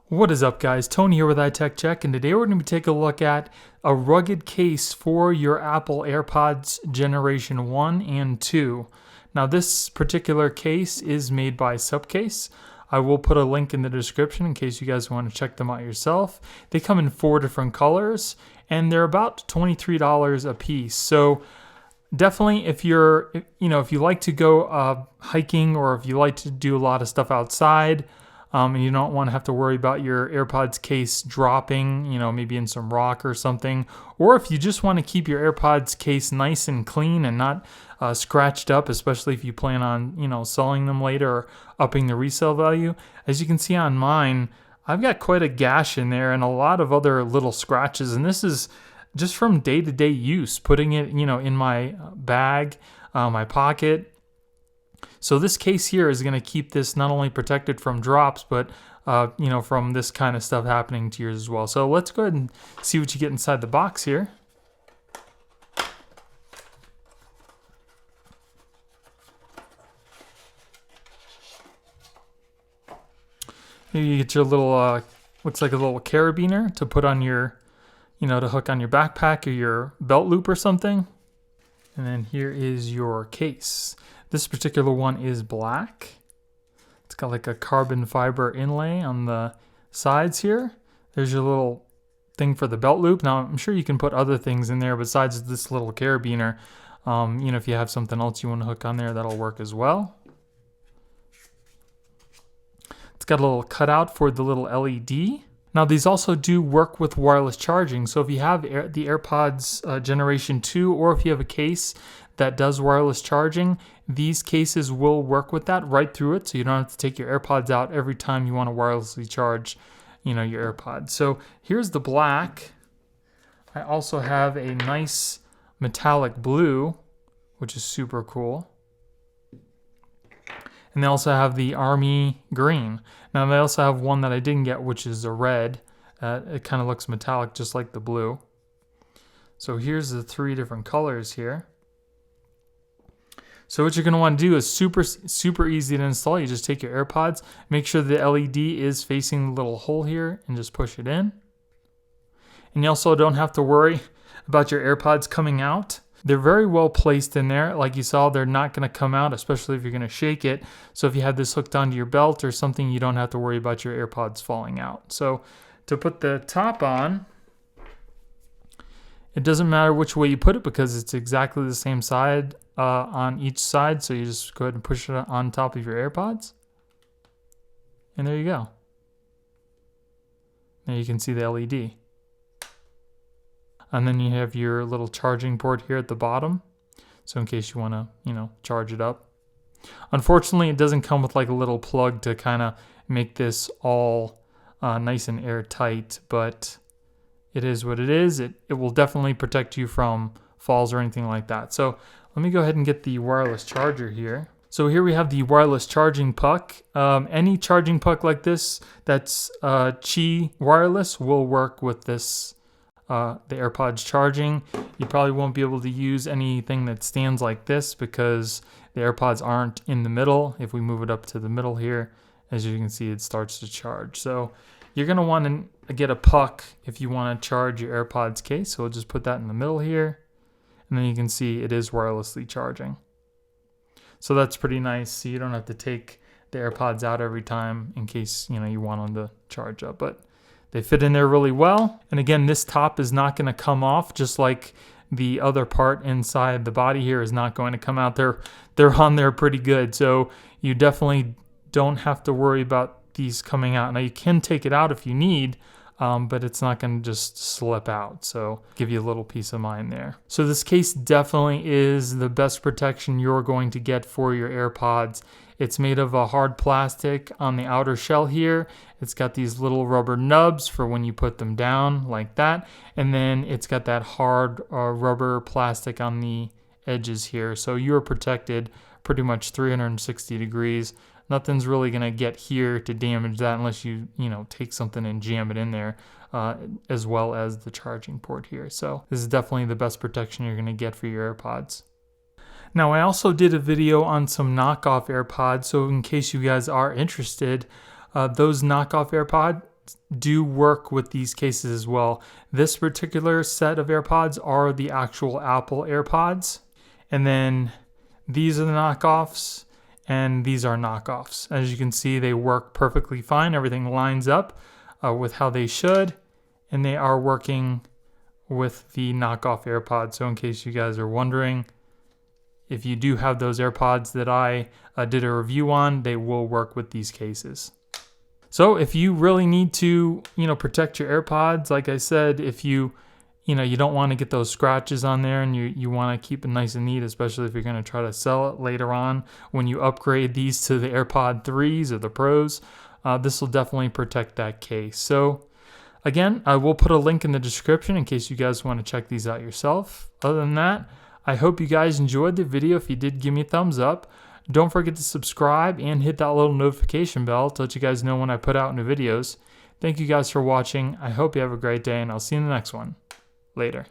What is up, guys? Tony here with iTech Check, and today we're going to be taking a look at a rugged case for your Apple AirPods Generation 1 and 2. Now, this particular case is made by Supcase. I will put a link in the description in case you guys want to check them out yourself. They come in 4 different colors, and they're about $23 a piece. So definitely, if you like to go hiking, or if you like to do a lot of stuff outside, and you don't want to have to worry about your AirPods case dropping, maybe in some rock or something. Or if you just want to keep your AirPods case nice and clean and not scratched up, especially if you plan on, selling them later or upping the resale value. As you can see on mine, I've got quite a gash in there and a lot of other little scratches. And this is just from day-to-day use, putting it, in my bag, my pocket. So this case here is going to keep this not only protected from drops, but from this kind of stuff happening to yours as well. So let's go ahead and see what you get inside the box here. Here you get your little, looks like a little carabiner to put on your, to hook on your backpack or your belt loop or something. And then here is your case. This particular one is black. It's got like a carbon fiber inlay on the sides here. There's your little thing for the belt loop. Now, I'm sure you can put other things in there besides this little carabiner. If you have something else you want to hook on there, that'll work as well. It's got a little cutout for the little LED. Now, these also do work with wireless charging. So if you have the AirPods Generation 2, or if you have a case that does wireless charging, these cases will work with that right through it. So you don't have to take your AirPods out every time you want to wirelessly charge, your AirPods. So here's the black. I also have a nice metallic blue, which is super cool. And they also have the army green. Now they also have one that I didn't get, which is a red. It kind of looks metallic, just like the blue. So here's the 3 different colors here. So what you're going to want to do is super easy to install. You just take your AirPods, make sure the LED is facing the little hole here, and just push it in. And you also don't have to worry about your AirPods coming out. They're very well placed in there. Like you saw, they're not going to come out, especially if you're going to shake it. So if you have this hooked onto your belt or something, you don't have to worry about your AirPods falling out. So to put the top on, it doesn't matter which way you put it because it's exactly the same side on each side. So you just go ahead and push it on top of your AirPods. And there you go. Now you can see the LED. And then you have your little charging port here at the bottom. So in case you want to, charge it up. Unfortunately, it doesn't come with like a little plug to kind of make this all nice and airtight, but it is what it is. It will definitely protect you from falls or anything like that. So let me go ahead and get the wireless charger here. So here we have the wireless charging puck. Any charging puck like this that's Qi wireless will work with this, the AirPods charging. You probably won't be able to use anything that stands like this because the AirPods aren't in the middle. If we move it up to the middle here, as you can see, it starts to charge. So you're going to want to get a puck if you want to charge your AirPods case. So we'll just put that in the middle here. And then you can see it is wirelessly charging. So that's pretty nice. So you don't have to take the AirPods out every time in case, you want them to charge up. But they fit in there really well. And again, this top is not going to come off, just like the other part inside the body here is not going to come out. They're on there pretty good. So you definitely don't have to worry about these coming out. Now you can take it out if you need, but it's not going to just slip out. So give you a little peace of mind there. So this case definitely is the best protection you're going to get for your AirPods. It's made of a hard plastic on the outer shell here. It's got these little rubber nubs for when you put them down like that. And then it's got that hard rubber plastic on the edges here. So you're protected pretty much 360 degrees. Nothing's really going to get here to damage that unless you take something and jam it in there, as well as the charging port here. So this is definitely the best protection you're going to get for your AirPods. Now, I also did a video on some knockoff AirPods, so in case you guys are interested, those knockoff AirPods do work with these cases as well. This particular set of AirPods are the actual Apple AirPods, and then these are the knockoffs, and these are knockoffs. As you can see, they work perfectly fine. Everything lines up with how they should, and they are working with the knockoff AirPods. So in case you guys are wondering, if you do have those AirPods that I did a review on, they will work with these cases. So if you really need to, protect your AirPods, like I said, if you don't want to get those scratches on there, and you want to keep it nice and neat, especially if you're going to try to sell it later on when you upgrade these to the AirPod 3s or the Pros, this will definitely protect that case. So again, I will put a link in the description in case you guys want to check these out yourself. Other than that, I hope you guys enjoyed the video. If you did, give me a thumbs up. Don't forget to subscribe and hit that little notification bell to let you guys know when I put out new videos. Thank you guys for watching. I hope you have a great day, and I'll see you in the next one. Later.